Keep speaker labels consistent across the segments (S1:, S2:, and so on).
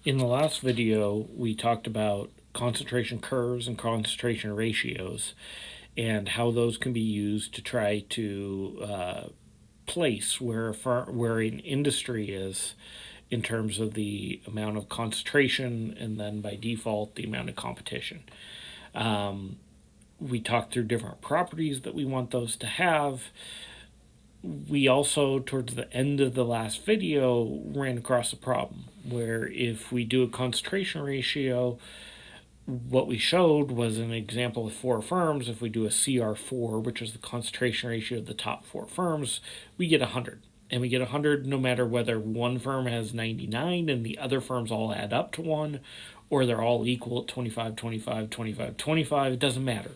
S1: In the last video, we talked about concentration curves and concentration ratios and how those can be used to try to place where an industry is in terms of the amount of concentration and then by default the amount of competition. We talked through different properties that we want those to have. We also, towards the end of the last video, ran across a problem where if we do a concentration ratio, what we showed was an example of four firms. If we do a CR4, which is the concentration ratio of the top four firms, we get 100. And we get 100 no matter whether one firm has 99 and the other firms all add up to 1, or they're all equal at 25, 25, 25, 25. It doesn't matter.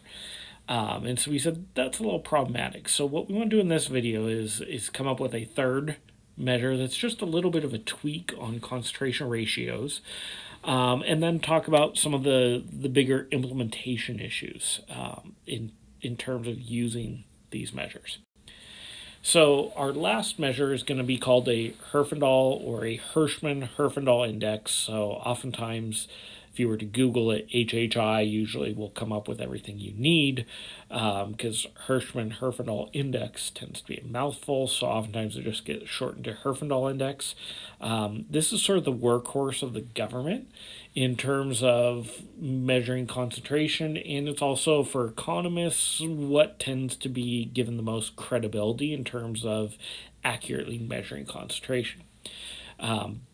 S1: And so we said that's a little problematic. So what we want to do in this video is come up with a third measure that's just a little bit of a tweak on concentration ratios, and then talk about some of the bigger implementation issues in terms of using these measures. So our last measure is going to be called a Herfindahl or a Herfindahl Index. So oftentimes, if you were to Google it, HHI usually will come up with everything you need, because Herfindahl Index tends to be a mouthful, so oftentimes it just gets shortened to Herfindahl Index. This is sort of the workhorse of the government in terms of measuring concentration, and it's also for economists what tends to be given the most credibility in terms of accurately measuring concentration.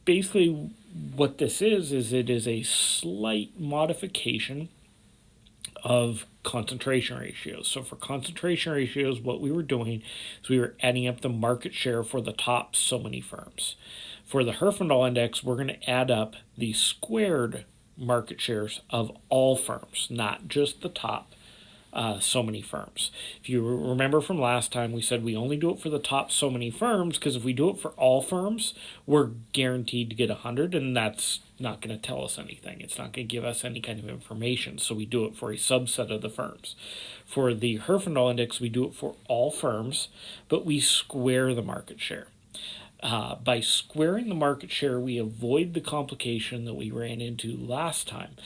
S1: Basically, what this is it is a slight modification of concentration ratios. So for concentration ratios, what we were doing is we were adding up the market share for the top so many firms. For the Herfindahl Index, we're going to add up the squared market shares of all firms, not just the top so many firms. If you remember from last time, we said we only do it for the top so many firms because if we do it for all firms, we're guaranteed to get 100, and that's not going to tell us anything. It's not going to give us any kind of information, so we do it for a subset of the firms. For the Herfindahl Index, we do it for all firms, but we square the market share. By squaring the market share, we avoid the complication that we ran into last time.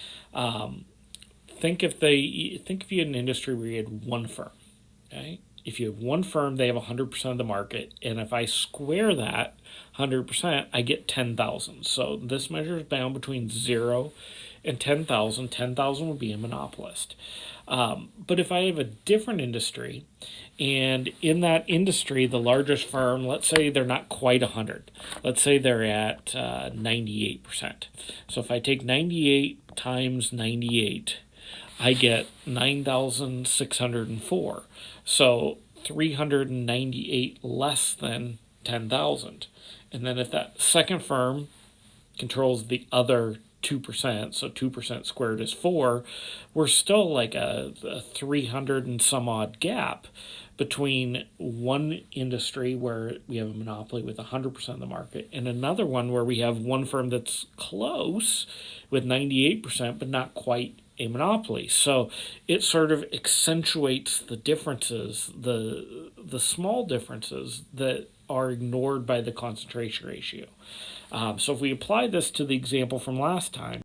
S1: Think if you had an industry where you had one firm, okay? If you have one firm, they have 100% of the market, and if I square that 100%, I get 10,000. So this measure is bound between 0 and 10,000. 10,000 would be a monopolist. But if I have a different industry, and in that industry, the largest firm, let's say they're not quite 100. Let's say they're at 98%. So if I take 98 times 98, I get 9,604. So 398 less than 10,000. And then if that second firm controls the other 2%, so 2% squared is 4, we're still like a 300 and some odd gap between one industry where we have a monopoly with 100% of the market and another one where we have one firm that's close with 98% but not quite a monopoly. So it sort of accentuates the differences, the small differences that are ignored by the concentration ratio. So if we apply this to the example from last time,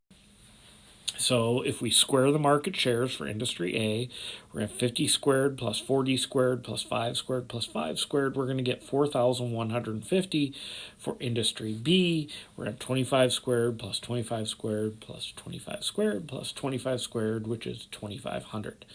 S1: so if we square the market shares for industry A, we're going to have 50 squared plus 40 squared plus 5 squared plus 5 squared. We're going to get 4,150. For industry B, we're going to have 25 squared plus 25 squared plus 25 squared plus 25 squared, which is 2,500.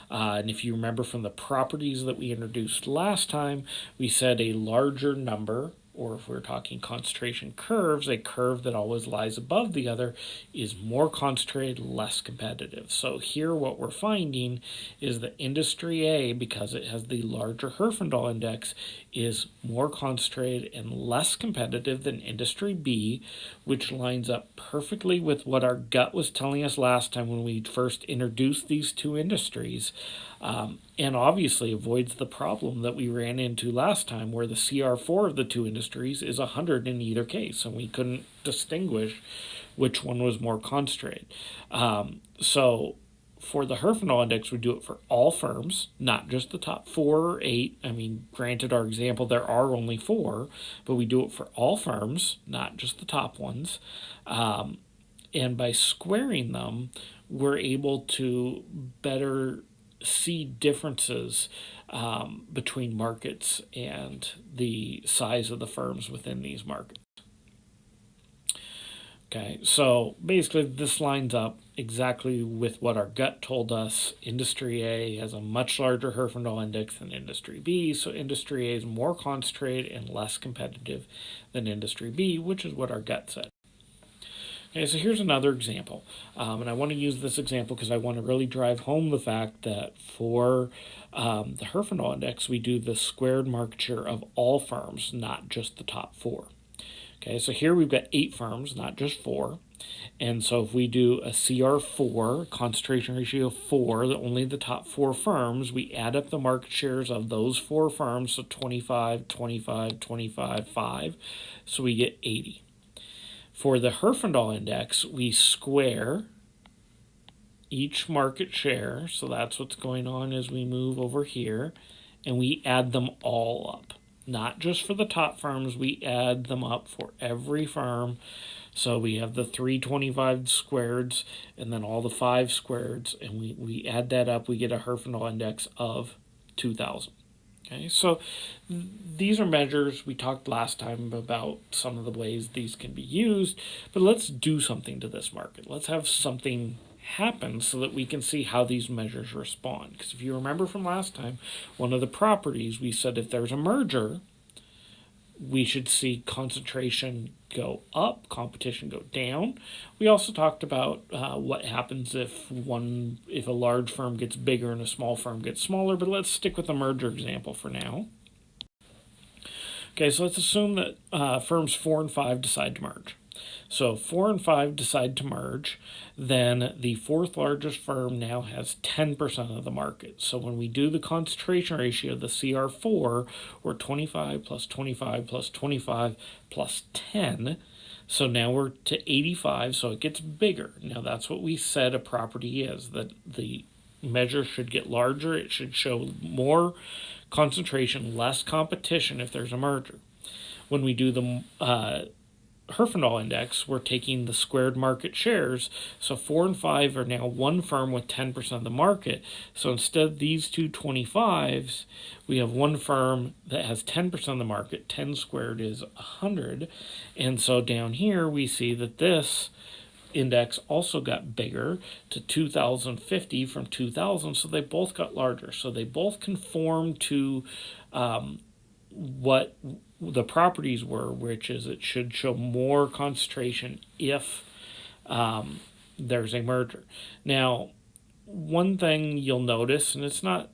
S1: And if you remember from the properties that we introduced last time, we said a larger number, or if we're talking concentration curves, a curve that always lies above the other is more concentrated, less competitive. So here what we're finding is that industry A, because it has the larger Herfindahl index, is more concentrated and less competitive than industry B, which lines up perfectly with what our gut was telling us last time when we first introduced these two industries. And obviously avoids the problem that we ran into last time where the CR4 of the two industries is 100 in either case, and we couldn't distinguish which one was more concentrated. So for the Herfindahl Index, we do it for all firms, not just the top 4 or 8. I mean, granted, our example, there are only 4, but we do it for all firms, not just the top ones. And by squaring them, we're able to better see differences between markets and the size of the firms within these markets. Okay, so basically this lines up exactly with what our gut told us. Industry A has a much larger Herfindahl index than Industry B, so Industry A is more concentrated and less competitive than Industry B, which is what our gut said. Okay, so here's another example, and I want to use this example because I want to really drive home the fact that for the Herfindahl index, we do the squared market share of all firms, not just the top 4. Okay, so here we've got 8 firms, not just 4. And so if we do a CR4, concentration ratio of 4, only the top 4 firms, we add up the market shares of those 4 firms, so 25, 25, 25, 5, so we get 80. For the Herfindahl index, we square each market share, so that's what's going on as we move over here, and we add them all up. Not just for the top firms, we add them up for every firm. So we have the 325 squareds and then all the 5 squareds, and we add that up, we get a Herfindahl index of 2,000. Okay, so these are measures. We talked last time about some of the ways these can be used, but let's do something to this market. Let's have something happen so that we can see how these measures respond. Because if you remember from last time, one of the properties, we said if there's a merger, we should see concentration go up, competition go down. We also talked about what happens if a large firm gets bigger and a small firm gets smaller, but let's stick with the merger example for now. Okay, so let's assume that firms 4 and 5 decide to merge. So 4 and 5 decide to merge, then the 4th largest firm now has 10% of the market. So when we do the concentration ratio, the CR4, we're 25 plus 25 plus 25 plus 10. So now we're to 85, so it gets bigger. Now that's what we said a property is, that the measure should get larger. It should show more concentration, less competition if there's a merger. When we do the Herfindahl index, we're taking the squared market shares. So 4 and 5 are now one firm with 10% of the market. So instead of these two 25s, we have one firm that has 10% of the market. 10 squared is 100. And so down here we see that this index also got bigger to 2050 from 2000. So they both got larger. So they both conform to what the properties were, which is it should show more concentration if there's a merger. Now, one thing you'll notice, and it's not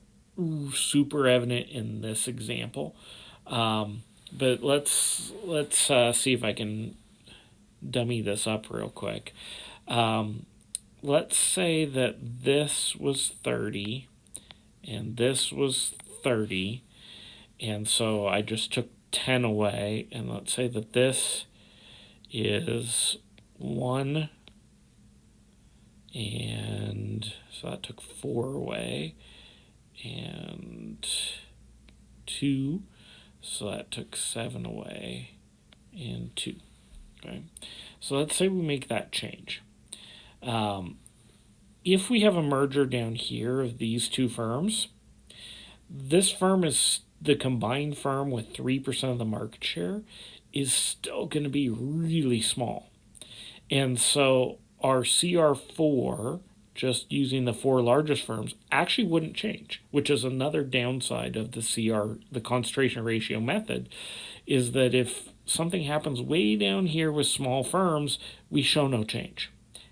S1: super evident in this example, but let's see if I can dummy this up real quick. Let's say that this was 30 and this was 30, and so I just took 10 away, and let's say that this is 1, and so that took 4 away, and 2, so that took 7 away, and 2. Okay, so let's say we make that change. If we have a merger down here of these two firms, this firm is the combined firm with 3% of the market share is still going to be really small. And so our CR4, just using the 4 largest firms, actually wouldn't change, which is another downside of the concentration ratio method, is that if something happens way down here with small firms, we show no change.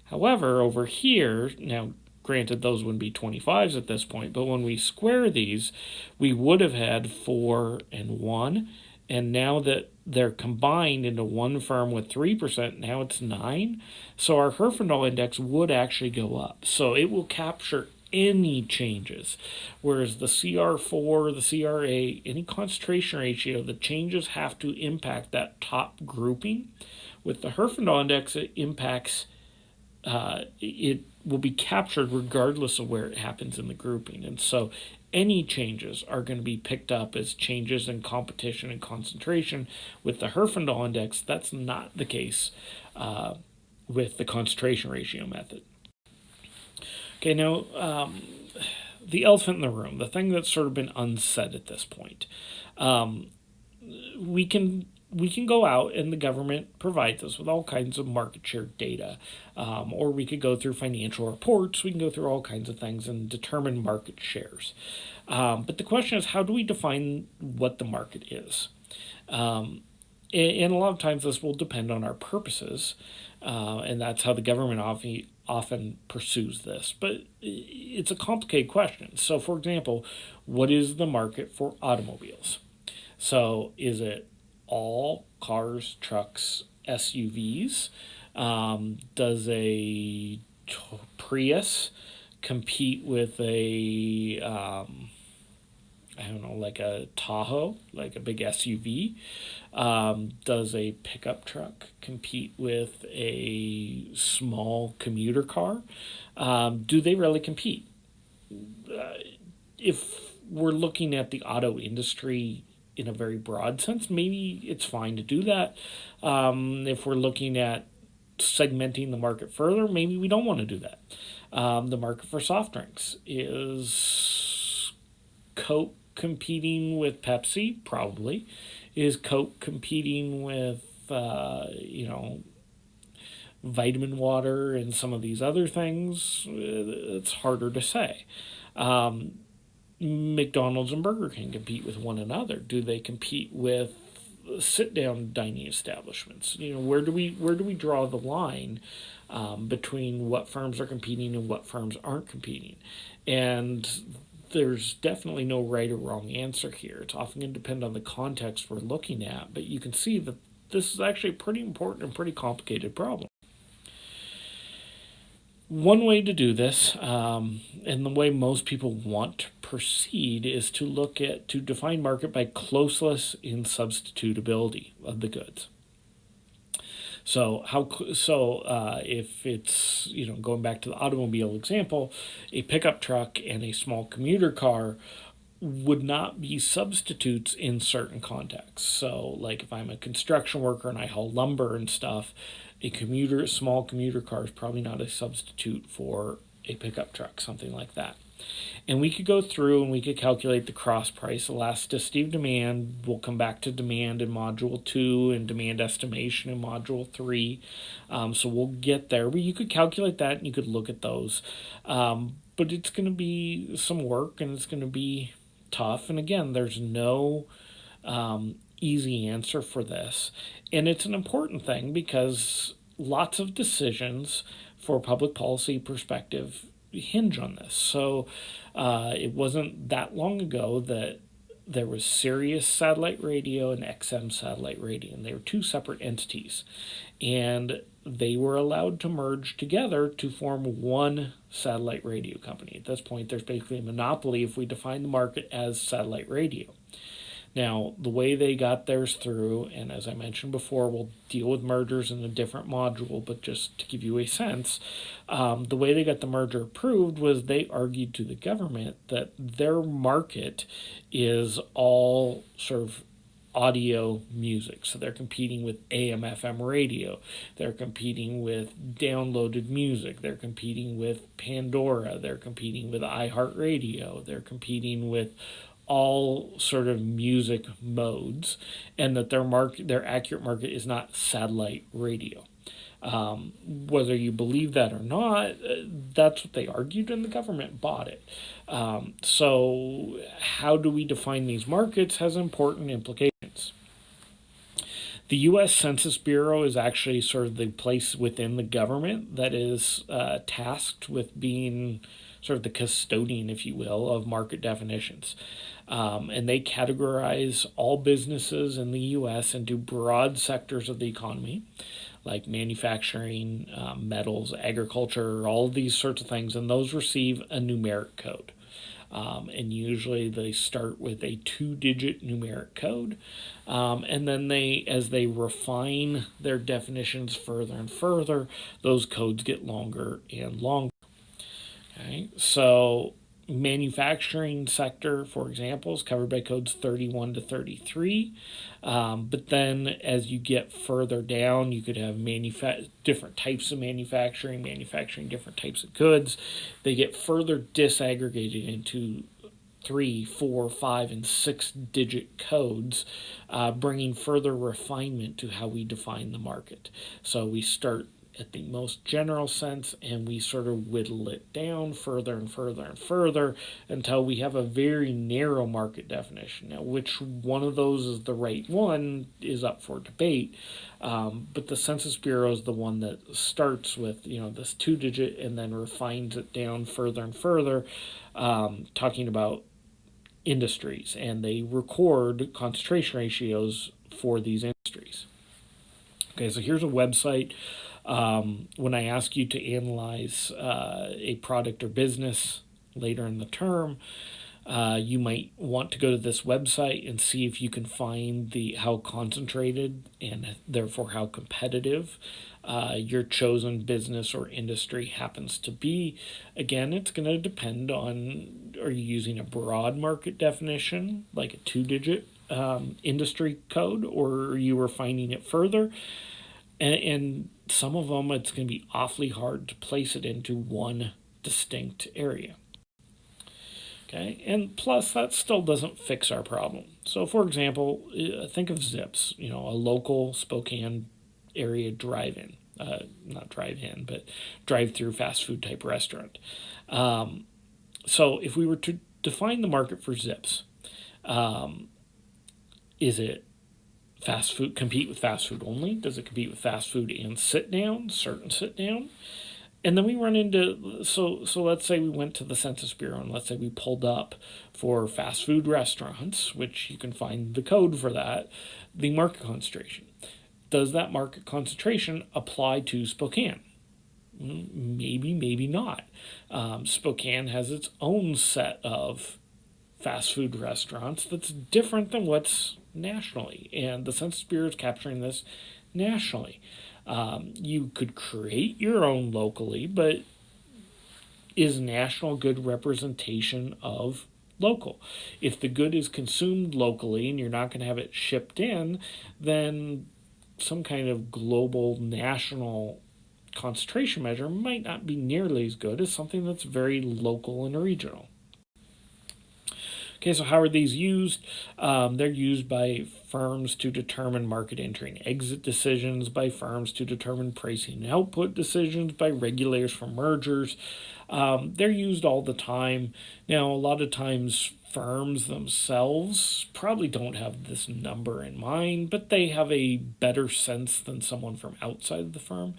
S1: However, over here, now granted, those wouldn't be 25s at this point, but when we square these, we would have had 4 and 1, and now that they're combined into one firm with 3%, now it's 9. So our Herfindahl index would actually go up. So it will capture any changes, whereas the CR4, the CRA, any concentration ratio, the changes have to impact that top grouping. With the Herfindahl index, it impacts it will be captured regardless of where it happens in the grouping. And so any changes are going to be picked up as changes in competition and concentration. With the Herfindahl index, that's not the case with the concentration ratio method. Okay, now the elephant in the room, the thing that's sort of been unsaid at this point. Um, we can go out and the government provides us with all kinds of market share data, or we could go through financial reports. We can go through all kinds of things and determine market shares. But the question is, how do we define what the market is? And a lot of times this will depend on our purposes, and that's how the government often pursues this. But it's a complicated question. So, for example, what is the market for automobiles? So, is it all cars, trucks, SUVs? Does a Prius compete with a I don't know, like a Tahoe, like a big SUV? Does a pickup truck compete with a small commuter car? Do they really compete? If we're looking at the auto industry in a very broad sense, maybe it's fine to do that. If we're looking at segmenting the market further, maybe we don't want to do that. The market for soft drinks is Coke competing with Pepsi? Probably. Is Coke competing with, vitamin water and some of these other things? It's harder to say. McDonald's and Burger King compete with one another. Do they compete with sit-down dining establishments? Where do we draw the line between what firms are competing and what firms aren't competing? And there's definitely no right or wrong answer here. It's often going to depend on the context we're looking at, but you can see that this is actually a pretty important and pretty complicated problem. One way to do this, and the way most people want to proceed, is to define market by closeness in substitutability of the goods. So if it's going back to the automobile example, a pickup truck and a small commuter car would not be substitutes in certain contexts. So like if I'm a construction worker and I haul lumber and stuff, a small commuter car is probably not a substitute for a pickup truck, something like that. And we could go through and we could calculate the cross price elasticity of demand. We'll come back to demand in Module 2 and demand estimation in Module 3. So we'll get there. But you could calculate that and you could look at those. But it's going to be some work and it's going to be tough. And again, there's no easy answer for this. And it's an important thing because lots of decisions for public policy perspective hinge on this. So it wasn't that long ago that there was Sirius satellite radio and XM satellite radio, and they were two separate entities. And they were allowed to merge together to form one satellite radio company. At this point, there's basically a monopoly if we define the market as satellite radio. Now, the way they got theirs through, and as I mentioned before, we'll deal with mergers in a different module, but just to give you a sense, the way they got the merger approved was they argued to the government that their market is all sort of audio music. So they're competing with AM, FM radio. They're competing with downloaded music. They're competing with Pandora. They're competing with iHeartRadio. They're competing with all sort of music modes, and that their accurate market is not satellite radio. Whether you believe that or not, that's what they argued, and the government bought it. So how do we define these markets has important implications. The U.S. Census Bureau is actually sort of the place within the government that is tasked with being sort of the custodian, if you will, of market definitions. And they categorize all businesses in the U.S. into broad sectors of the economy, like manufacturing, metals, agriculture, all of these sorts of things, and those receive a numeric code. And usually they start with a 2-digit numeric code. And then as they refine their definitions further and further, those codes get longer and longer. Okay, so Manufacturing sector, for example, is covered by codes 31 to 33. But then as you get further down, you could have different types of manufacturing different types of goods. They get further disaggregated into 3, 4, 5, and 6 digit codes, bringing further refinement to how we define the market. So we start at the most general sense and we sort of whittle it down further and further and further until we have a very narrow market definition. Now, which one of those is the right one is up for debate. But the Census Bureau is the one that starts with this 2 digit and then refines it down further and further, talking about industries, and they record concentration ratios for these industries. Okay, so here's a website. When I ask you to analyze a product or business later in the term, you might want to go to this website and see if you can find how concentrated and therefore how competitive your chosen business or industry happens to be. Again, it's going to depend on, are you using a broad market definition like a 2 digit industry code, or are you refining it further? And some of them, it's going to be awfully hard to place it into one distinct area. Okay, and plus that still doesn't fix our problem. So, for example, think of Zips, a local Spokane area drive-in, not drive-in, but drive-through fast food type restaurant. So, if we were to define the market for Zips, is it fast food, compete with fast food only? Does it compete with fast food and sit down, certain sit down? And then we run into, so let's say we went to the Census Bureau and let's say we pulled up for fast food restaurants, which you can find the code for that, the market concentration. Does that market concentration apply to Spokane? Maybe, maybe not. Spokane has its own set of fast food restaurants that's different than what's nationally, and the Census Bureau is capturing this nationally. You could create your own locally, but is national good representation of local? If the good is consumed locally and you're not going to have it shipped in, then some kind of global national concentration measure might not be nearly as good as something that's very local and regional. Okay, so how are these used? They're used by firms to determine market entry and exit decisions, by firms to determine pricing and output decisions, by regulators for mergers. They're used all the time. Now, a lot of times firms themselves probably don't have this number in mind, but they have a better sense than someone from outside of the firm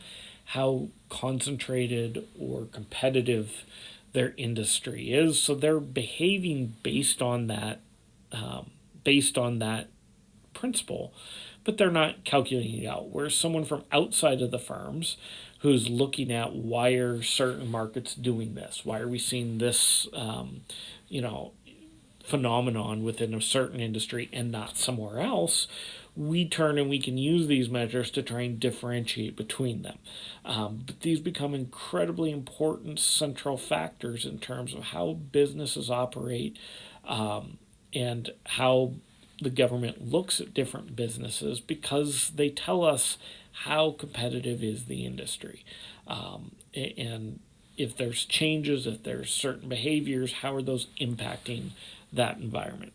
S1: how concentrated or competitive their industry is, so they're behaving based on that principle, but they're not calculating it out. Whereas someone from outside of the firms who's looking at why are certain markets doing this, why are we seeing this phenomenon within a certain industry and not somewhere else, we turn and we can use these measures to try and differentiate between them. But these become incredibly important central factors in terms of how businesses operate, and how the government looks at different businesses, because they tell us how competitive is the industry. And if there's changes, if there's certain behaviors, how are those impacting that environment?